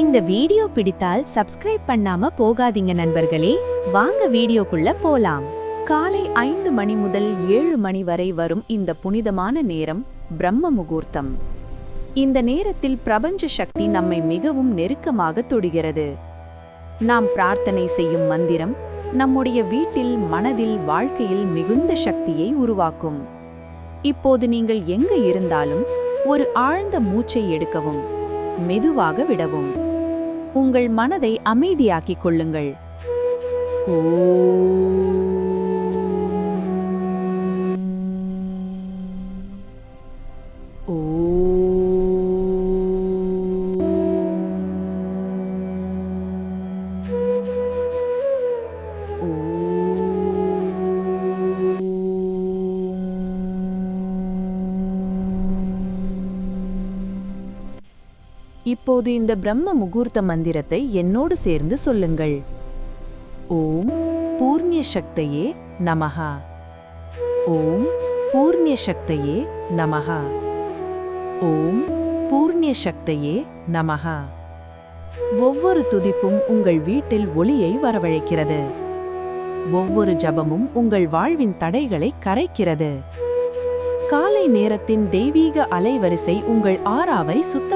இந்த வீடியோ பிடித்தால் சப்ஸ்கிரைப் பண்ணாம போகாதீங்க நண்பர்களே. வாங்க வீடியோக்குள்ள போலாம். காலை 5 மணி முதல் 7 மணி வரை வரும் இந்த புனிதமான நேரம் பிரம்ம முகூர்த்தம். இந்த நேரத்தில் பிரபஞ்ச சக்தி நம்மை மிகவும் நெருக்கமாக தொடுகிறது. நாம் பிரார்த்தனை செய்யும் மந்திரம் நம்முடைய வீட்டில், மனதில், வாழ்க்கையில் மிகுந்த சக்தியை உருவாக்கும். இப்போது நீங்கள் எங்க இருந்தாலும் ஒரு ஆழ்ந்த மூச்சை எடுக்கவும், மெதுவாக விடவும். உங்கள் மனதை அமைதியாக்கிக் கொள்ளுங்கள். இப்போது இந்த பிரம்ம முகூர்த்த மந்திரத்தை என்னோடு சேர்ந்து சொல்லுங்கள். ஓம் பூர்ணிய சக்தியே நமஹ. ஓம் பூர்ணிய சக்தியே நமஹ. ஓம் பூர்ணிய சக்தியே நமஹ. ஒவ்வொரு துதிப்பும் உங்கள் வீட்டில் ஒளியை வரவழைக்கிறது. ஒவ்வொரு ஜபமும் உங்கள் வாழ்வின் தடைகளை கரைக்கிறது. காலை நேரத்தின் தெய்வீக அலைவரிசை உங்கள் ஆறாவை சுத்தம்